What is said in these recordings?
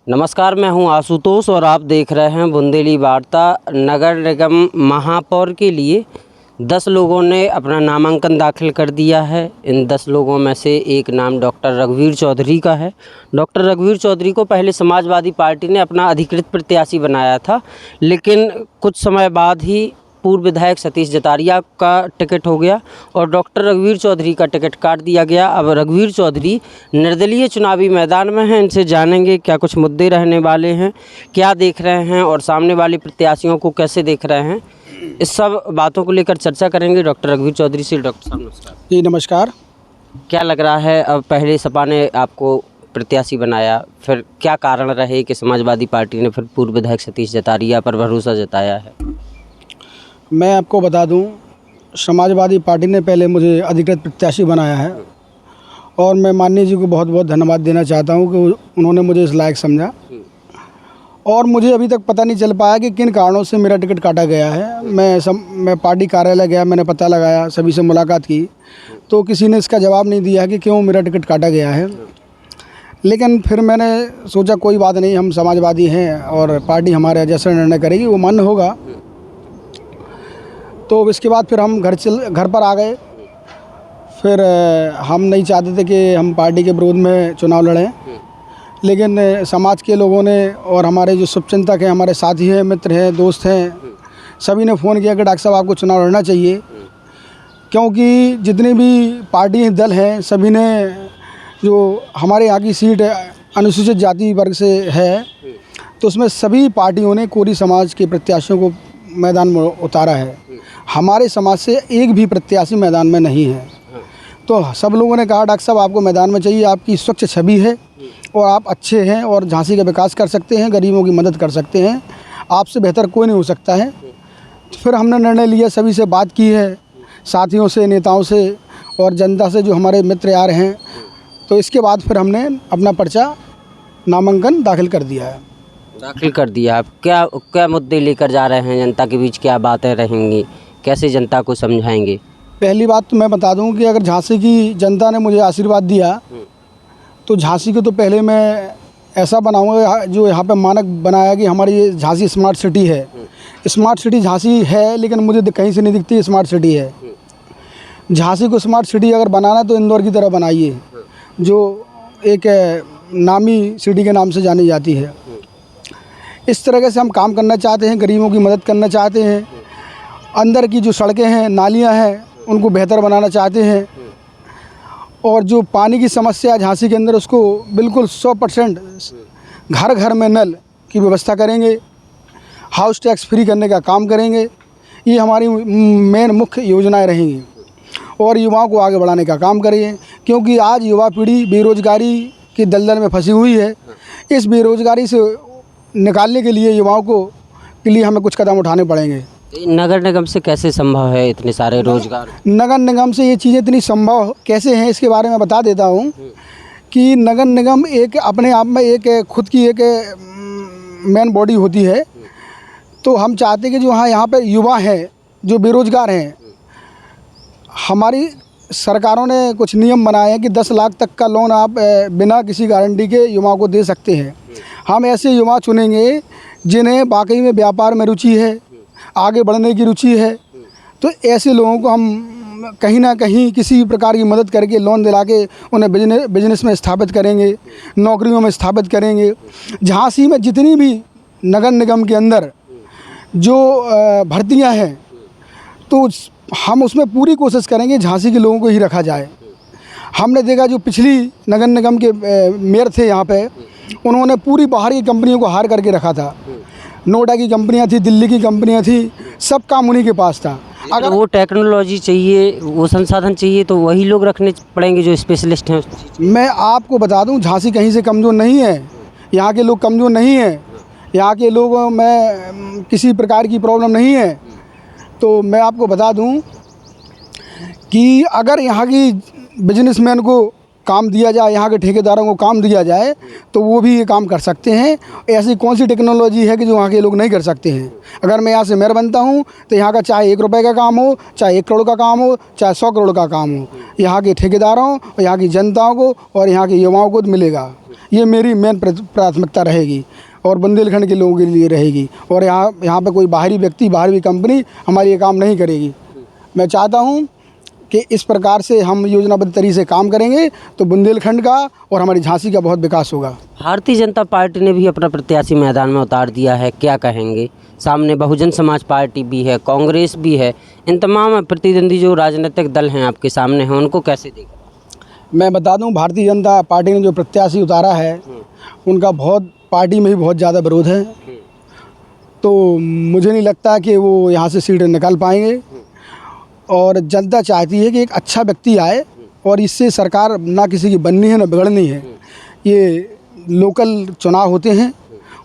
नमस्कार, मैं हूं आशुतोष और आप देख रहे हैं बुंदेली वार्ता। नगर निगम महापौर के लिए 10 लोगों ने अपना नामांकन दाखिल कर दिया है। इन 10 लोगों में से एक नाम डॉक्टर रघुवीर चौधरी का है। डॉक्टर रघुवीर चौधरी को पहले समाजवादी पार्टी ने अपना अधिकृत प्रत्याशी बनाया था, लेकिन कुछ समय बाद ही पूर्व विधायक सतीश जतारिया का टिकट हो गया और डॉक्टर रघुवीर चौधरी का टिकट काट दिया गया। अब रघुवीर चौधरी निर्दलीय चुनावी मैदान में हैं। इनसे जानेंगे क्या कुछ मुद्दे रहने वाले हैं, क्या देख रहे हैं और सामने वाले प्रत्याशियों को कैसे देख रहे हैं। इस सब बातों को लेकर चर्चा करेंगे डॉक्टर रघुवीर चौधरी से। डॉक्टर साहब नमस्कार। जी नमस्कार। क्या लग रहा है, अब पहले सपा ने आपको प्रत्याशी बनाया, फिर क्या कारण रहे कि समाजवादी पार्टी ने फिर पूर्व विधायक सतीश जतारिया पर भरोसा जताया है? मैं आपको बता दूं, समाजवादी पार्टी ने पहले मुझे अधिकृत प्रत्याशी बनाया है और मैं माननीय जी को बहुत बहुत धन्यवाद देना चाहता हूं कि उन्होंने मुझे इस लायक समझा। और मुझे अभी तक पता नहीं चल पाया कि किन कारणों से मेरा टिकट काटा गया है। मैं पार्टी कार्यालय गया, मैंने पता लगाया, सभी से मुलाकात की, तो किसी ने इसका जवाब नहीं दिया कि क्यों मेरा टिकट काटा गया है। लेकिन फिर मैंने सोचा कोई बात नहीं, हम समाजवादी हैं और पार्टी हमारे जैसा निर्णय करेगी वो मान्य होगा। तो इसके बाद फिर हम घर पर आ गए। फिर हम नहीं चाहते थे कि हम पार्टी के विरोध में चुनाव लड़ें, लेकिन समाज के लोगों ने और हमारे जो शुभचिंतक हैं, हमारे साथी हैं, मित्र हैं, दोस्त हैं, सभी ने फ़ोन किया कि डॉक्टर साहब आपको चुनाव लड़ना चाहिए। क्योंकि जितने भी पार्टी दल हैं सभी ने, जो हमारे यहाँ की सीट अनुसूचित जाति वर्ग से है, तो उसमें सभी पार्टियों ने कोरी समाज के प्रत्याशियों को मैदान में उतारा है। हमारे समाज से एक भी प्रत्याशी मैदान में नहीं है। तो सब लोगों ने कहा डॉक्टर साहब आपको मैदान में चाहिए, आपकी स्वच्छ छवि है और आप अच्छे हैं और झांसी का विकास कर सकते हैं, गरीबों की मदद कर सकते हैं, आपसे बेहतर कोई नहीं हो सकता है। तो फिर हमने निर्णय लिया, सभी से बात की है, साथियों से, नेताओं से और जनता से जो हमारे मित्र यार हैं। तो इसके बाद फिर हमने अपना पर्चा नामांकन दाखिल कर दिया है। आप क्या मुद्दे लेकर जा रहे हैं, जनता के बीच क्या बातें रहेंगी, कैसे जनता को समझाएंगे? पहली बात तो मैं बता दूं कि अगर झांसी की जनता ने मुझे आशीर्वाद दिया तो झांसी को तो पहले मैं ऐसा बनाऊंगा जो यहाँ पे मानक बनाया कि हमारी ये झांसी स्मार्ट सिटी है। स्मार्ट सिटी झांसी है, लेकिन मुझे कहीं से नहीं दिखती स्मार्ट सिटी है। झांसी को स्मार्ट सिटी अगर बनाना तो इंदौर की तरह बनाइए, जो एक नामी सिटी के नाम से जानी जाती है। इस तरह से हम काम करना चाहते हैं, गरीबों की मदद करना चाहते हैं। अंदर की जो सड़कें हैं, नालियां हैं, उनको बेहतर बनाना चाहते हैं। और जो पानी की समस्या झांसी के अंदर, उसको बिल्कुल 100% घर घर में नल की व्यवस्था करेंगे। हाउस टैक्स फ्री करने का काम करेंगे। ये हमारी मेन मुख्य योजनाएं रहेंगी और युवाओं को आगे बढ़ाने का काम करेंगे, क्योंकि आज युवा पीढ़ी बेरोज़गारी की दलदल में फंसी हुई है। इस बेरोज़गारी से निकालने के लिए युवाओं के लिए हमें कुछ कदम उठाने पड़ेंगे। नगर निगम से कैसे संभव है इतने सारे रोजगार? नगर निगम से ये चीज़ें इतनी संभव कैसे हैं, इसके बारे में बता देता हूँ कि नगर निगम एक अपने आप में एक खुद की एक मेन बॉडी होती है। तो हम चाहते हैं कि जो यहाँ पे युवा हैं, जो बेरोज़गार हैं, हमारी सरकारों ने कुछ नियम बनाए हैं कि 10 लाख तक का लोन आप बिना किसी गारंटी के युवाओं को दे सकते हैं। हम ऐसे युवा चुनेंगे जिन्हें वाकई में व्यापार में रुचि है, आगे बढ़ने की रुचि है। तो ऐसे लोगों को हम कहीं ना कहीं किसी प्रकार की मदद करके, लोन दिला के उन्हें बिजनेस में स्थापित करेंगे, नौकरियों में स्थापित करेंगे। झांसी में जितनी भी नगर निगम के अंदर जो भर्तियां हैं, तो हम उसमें पूरी कोशिश करेंगे झांसी के लोगों को ही रखा जाए। हमने देखा जो पिछली नगर निगम के मेयर थे यहाँ पे, उन्होंने पूरी बाहरी कंपनियों को हायर करके रखा था। नोएडा की कंपनियां थी, दिल्ली की कंपनियां थी, सब काम उन्हीं के पास था। अगर वो टेक्नोलॉजी चाहिए, वो संसाधन चाहिए, तो वही लोग रखने पड़ेंगे जो स्पेशलिस्ट हैं। मैं आपको बता दूं, झांसी कहीं से कमज़ोर नहीं है, यहाँ के लोग कमज़ोर नहीं हैं, यहाँ के लोगों में किसी प्रकार की प्रॉब्लम नहीं है। तो मैं आपको बता दूं कि अगर यहाँ की बिजनेसमैन को काम दिया जाए, यहाँ के ठेकेदारों को काम दिया जाए, तो वो भी ये काम कर सकते हैं। ऐसी कौन सी टेक्नोलॉजी है कि जो वहाँ के लोग नहीं कर सकते हैं। अगर मैं यहाँ से मेयर बनता हूँ तो यहाँ का चाहे 1 रुपये का काम हो, चाहे 1 करोड़ का काम हो, चाहे 100 करोड़ का काम हो, यहाँ के ठेकेदारों और यहाँ की जनताओं को और यहाँ के युवाओं को मिलेगा। ये मेरी मेन प्राथमिकता रहेगी और बुंदेलखंड के लोगों के लिए रहेगी। और यहाँ पे कोई बाहरी व्यक्ति, बाहरी कंपनी हमारी ये काम नहीं करेगी। मैं चाहता हूँ कि इस प्रकार से हम योजनाबद्ध तरीके से काम करेंगे तो बुंदेलखंड का और हमारी झांसी का बहुत विकास होगा। भारतीय जनता पार्टी ने भी अपना प्रत्याशी मैदान में उतार दिया है, क्या कहेंगे? सामने बहुजन समाज पार्टी भी है, कांग्रेस भी है, इन तमाम प्रतिद्वंदी जो राजनीतिक दल हैं आपके सामने हैं, उनको कैसे देखें? मैं बता दूं, भारतीय जनता पार्टी ने जो प्रत्याशी उतारा है उनका पार्टी में ही बहुत ज़्यादा विरोध है। तो मुझे नहीं लगता कि वो यहाँ से सीट निकाल पाएंगे। और जनता चाहती है कि एक अच्छा व्यक्ति आए और इससे सरकार ना किसी की बननी है ना बिगड़नी है। ये लोकल चुनाव होते हैं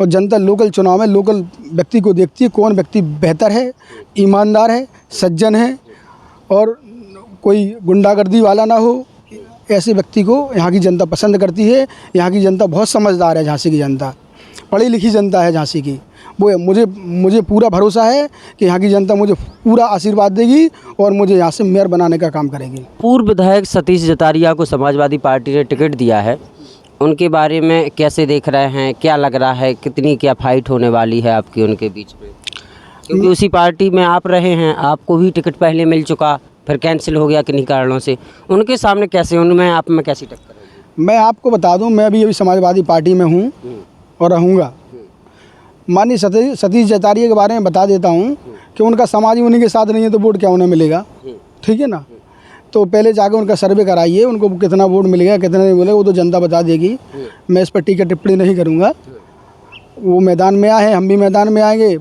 और जनता लोकल चुनाव में लोकल व्यक्ति को देखती है, कौन व्यक्ति बेहतर है, ईमानदार है, सज्जन है और कोई गुंडागर्दी वाला ना हो। ऐसे व्यक्ति को यहाँ की जनता पसंद करती है। यहाँ की जनता बहुत समझदार है, झांसी की जनता पढ़ी लिखी जनता है झांसी की। वो मुझे पूरा भरोसा है कि यहाँ की जनता मुझे पूरा आशीर्वाद देगी और मुझे यहाँ से मेयर बनाने का काम करेगी। पूर्व विधायक सतीश जतारिया को समाजवादी पार्टी ने टिकट दिया है, उनके बारे में कैसे देख रहे हैं? क्या लग रहा है, कितनी क्या फाइट होने वाली है आपकी उनके बीच में? क्योंकि उसी पार्टी में आप रहे हैं, आपको भी टिकट पहले मिल चुका, फिर कैंसिल हो गया किन्हीं कारणों से। उनके सामने कैसे, उनमें आप में कैसी टक्कर है? मैं आपको बता दूं, मैं भी अभी समाजवादी पार्टी में हूं और रहूंगा। माननीय सतीश जतारिया के बारे में बता देता हूं कि उनका समाज ही उन्हीं के साथ नहीं है तो वोट क्या उन्हें मिलेगा? ठीक है ना। तो पहले जाकर उनका सर्वे कराइए, उनको कितना वोट मिलेगा कितना नहीं मिलेगा वो तो जनता बता देगी। मैं इस पर टीका टिप्पणी नहीं करूँगा। वो मैदान में आए हैं, हम भी मैदान में आएंगे।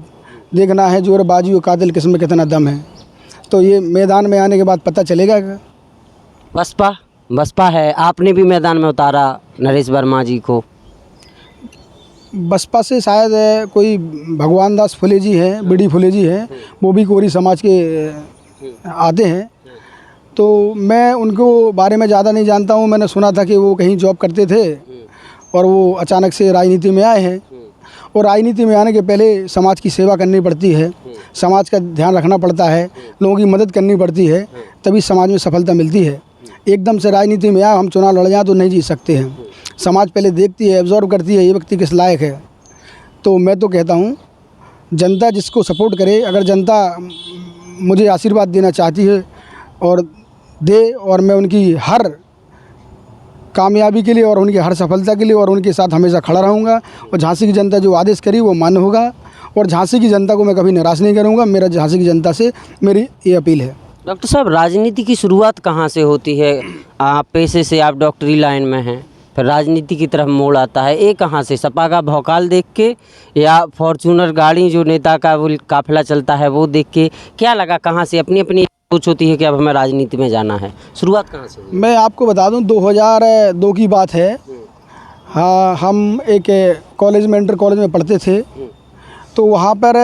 देखना है जोर बाजी और कातिल किस्म में कितना दम है, तो ये मैदान में आने के बाद पता चलेगा। बसपा है, आपने भी मैदान में उतारा नरेश वर्मा जी को। बसपा से शायद कोई भगवान दास फुले जी हैं, बीडी फुले जी हैं, वो भी कोरी समाज के आते हैं। तो मैं उनको बारे में ज़्यादा नहीं जानता हूँ। मैंने सुना था कि वो कहीं जॉब करते थे और वो अचानक से राजनीति में आए हैं। और राजनीति में आने के पहले समाज की सेवा करनी पड़ती है, समाज का ध्यान रखना पड़ता है, लोगों की मदद करनी पड़ती है, तभी समाज में सफलता मिलती है। एकदम से राजनीति में आए, हम चुनाव लड़ जाएँ तो नहीं जीत सकते हैं। समाज पहले देखती है, एब्जॉर्व करती है ये व्यक्ति किस लायक है। तो मैं तो कहता हूँ जनता जिसको सपोर्ट करे, अगर जनता मुझे आशीर्वाद देना चाहती है और दे, और मैं उनकी हर कामयाबी के लिए और उनकी हर सफलता के लिए और उनके साथ हमेशा खड़ा रहूँगा। और झांसी की जनता जो आदेश करी वो मान्य होगा और झांसी की जनता को मैं कभी निराश नहीं करूँगा। मेरा झांसी की जनता से मेरी ये अपील है। डॉक्टर साहब, राजनीति की शुरुआत कहाँ से होती है? आप पेशे से आप डॉक्टरी लाइन में हैं, फिर राजनीति की तरफ मोड़ आता है, ये कहाँ से? सपा का भौकाल देख के या फॉर्चूनर गाड़ी जो नेता का वो काफिला चलता है वो देख के? क्या लगा, कहाँ से अपनी अपनी सोच होती है कि अब हमें राजनीति में जाना है? शुरुआत कहाँ से हुई? मैं आपको बता दूं 2002 की बात है। हाँ, हम एक कॉलेज में, इंटर कॉलेज में पढ़ते थे। तो वहाँ पर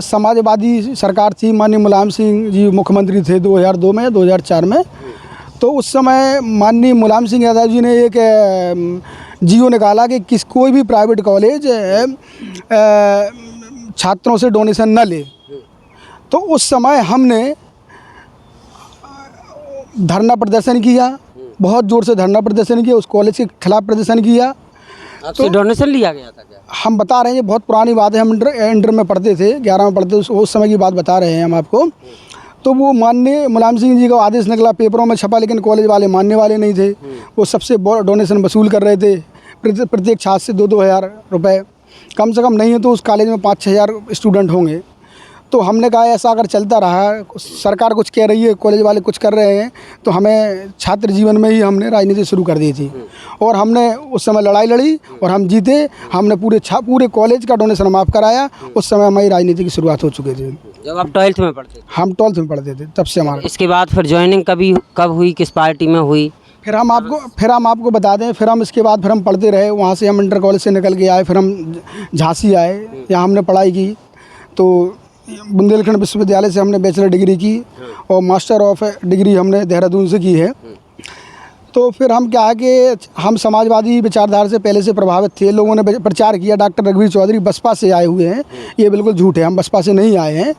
समाजवादी सरकार थी, माननीय मुलायम सिंह जी मुख्यमंत्री थे 2002 में, 2004 में। तो उस समय माननीय मुलायम सिंह यादव जी ने एक जियो निकाला कि कोई भी प्राइवेट कॉलेज छात्रों से डोनेशन न ले। तो उस समय हमने धरना प्रदर्शन किया, बहुत ज़ोर से धरना प्रदर्शन किया, उस कॉलेज के खिलाफ प्रदर्शन किया। तो डोनेशन लिया गया था क्या? हम बता रहे हैं, बहुत पुरानी बात है, हम इंटर में पढ़ते थे, 11 में पढ़ते थे, उस समय की बात बता रहे हैं हम आपको। तो वो माननीय मुलायम सिंह जी का आदेश निकला, पेपरों में छपा, लेकिन कॉलेज वाले मानने वाले नहीं थे। वो सबसे डोनेशन वसूल कर रहे थे, प्रत्येक छात्र से 2-2 हज़ार रुपये, कम से कम नहीं है तो उस कॉलेज में 5-6 हज़ार स्टूडेंट होंगे। तो हमने कहा ऐसा अगर चलता रहा, सरकार कुछ कह रही है, कॉलेज वाले कुछ कर रहे हैं, तो हमें छात्र जीवन में ही हमने राजनीति शुरू कर दी थी। और हमने उस समय लड़ाई लड़ी और हम जीते। हमने पूरे कॉलेज का डोनेशन माफ़ कराया। उस समय हमारी राजनीति की शुरुआत हो चुकी थी। जब आप 12th में पढ़ते थे? हम 12th में पढ़ते थे, तब से हमारा। इसके बाद फिर ज्वाइनिंग कब हुई, किस पार्टी में हुई? फिर हम आपको बता दें, फिर हम इसके बाद फिर हम पढ़ते रहे। वहाँ से हम इंटर कॉलेज से निकल के आए, फिर हम झांसी आए, यहाँ हमने पढ़ाई की। तो बुंदेलखंड विश्वविद्यालय से हमने बैचलर डिग्री की और मास्टर ऑफ डिग्री हमने देहरादून से की है। तो फिर हम क्या है कि हम समाजवादी विचारधारा से पहले से प्रभावित थे। लोगों ने प्रचार किया, डॉक्टर रघुवीर चौधरी बसपा से आए हुए हैं, ये बिल्कुल झूठ है, हम बसपा से नहीं आए हैं।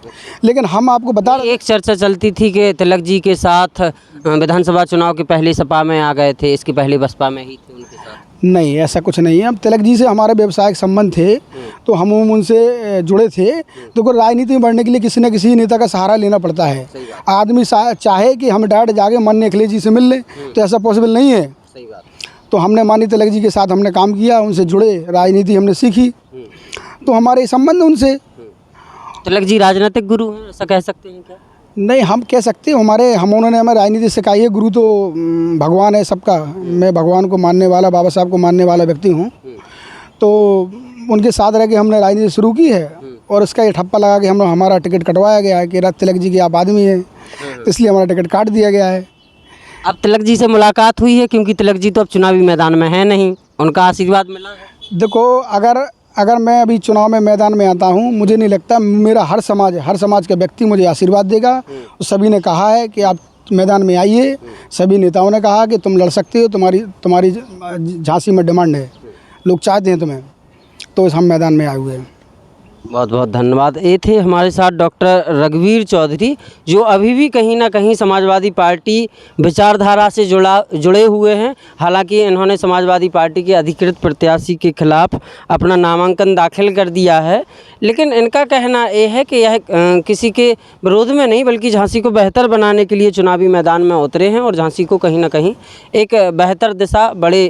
लेकिन हम आपको बता रहे, एक चर्चा चलती थी कि तिलक जी के साथ विधानसभा चुनाव के पहले सपा में आ गए थे, इसके पहले बसपा में ही थे उनके साथ। नहीं, ऐसा कुछ नहीं है। अब तिलक जी से हमारे व्यवसायिक संबंध थे, तो हम उनसे जुड़े थे। देखो, राजनीति में बढ़ने के लिए किसी न किसी नेता का सहारा लेना पड़ता है। आदमी चाहे कि हम डायरेक्ट जाके माननीय अखिलेश जी से मिल लें, तो ऐसा पॉसिबल नहीं है। सही बात। तो हमने माननीय तिलक जी के साथ हमने काम किया, उनसे जुड़े, राजनीति हमने सीखी, तो हमारे संबंध उनसे। तिलक जी राजनीतिक गुरु हैं, ऐसा कह सकते हैं क्या? नहीं, हम कह सकते हैं उन्होंने हमें राजनीति सिखाई है। गुरु तो भगवान है सबका। मैं भगवान को मानने वाला, बाबा साहब को मानने वाला व्यक्ति हूँ। तो उनके साथ रह के हमने राजनीति शुरू की है, और इसका ये ठप्पा लगा कि हमारा टिकट कटवाया गया है कि तिलक जी के आप आदमी हैं, इसलिए हमारा टिकट काट दिया गया है। अब तिलक जी से मुलाकात हुई है, क्योंकि तिलक जी तो अब चुनावी मैदान में है नहीं, उनका आशीर्वाद मिला है? देखो, अगर मैं अभी चुनाव में मैदान में आता हूँ, मुझे नहीं लगता मेरा हर समाज का व्यक्ति मुझे आशीर्वाद देगा। सभी ने कहा है कि आप मैदान में आइए। सभी नेताओं ने कहा कि तुम लड़ सकते हो, तुम्हारी झांसी में डिमांड है, लोग चाहते हैं तुम्हें, तो हम मैदान में आए हुए हैं। बहुत बहुत धन्यवाद। ये थे हमारे साथ डॉक्टर रघुवीर चौधरी, जो अभी भी कहीं ना कहीं समाजवादी पार्टी विचारधारा से जुड़े हुए हैं। हालांकि इन्होंने समाजवादी पार्टी के अधिकृत प्रत्याशी के खिलाफ अपना नामांकन दाखिल कर दिया है, लेकिन इनका कहना ये है कि यह किसी के विरोध में नहीं, बल्कि झांसी को बेहतर बनाने के लिए चुनावी मैदान में उतरे हैं, और झांसी को कहीं ना कहीं एक बेहतर दिशा, बड़े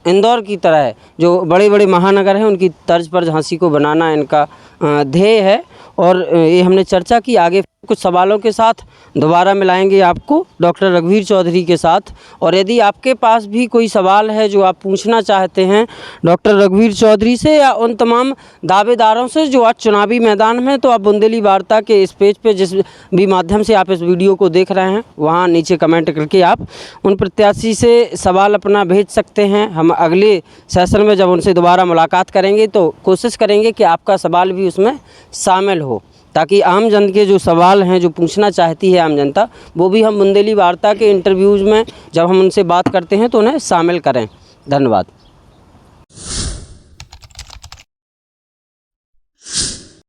इंदौर की तरह है, जो बड़े बड़े महानगर हैं उनकी तर्ज पर झांसी को बनाना इनका ध्येय है। और ये हमने चर्चा की। आगे कुछ सवालों के साथ दोबारा मिलाएंगे आपको डॉक्टर रघुवीर चौधरी के साथ। और यदि आपके पास भी कोई सवाल है जो आप पूछना चाहते हैं डॉक्टर रघुवीर चौधरी से, या उन तमाम दावेदारों से जो आज चुनावी मैदान में, तो आप बुंदेली वार्ता के इस पेज पे, जिस भी माध्यम से आप इस वीडियो को देख रहे हैं, वहाँ नीचे कमेंट करके आप उन प्रत्याशी से सवाल अपना भेज सकते हैं। हम अगले सेशन में जब उनसे दोबारा मुलाकात करेंगे तो कोशिश करेंगे कि आपका सवाल भी उसमें शामिल हो, ताकि आम जन के जो सवाल हैं, जो पूछना चाहती है आम जनता, वो भी हम बुंदेली वार्ता के इंटरव्यूज़ में जब हम उनसे बात करते हैं तो उन्हें शामिल करें। धन्यवाद।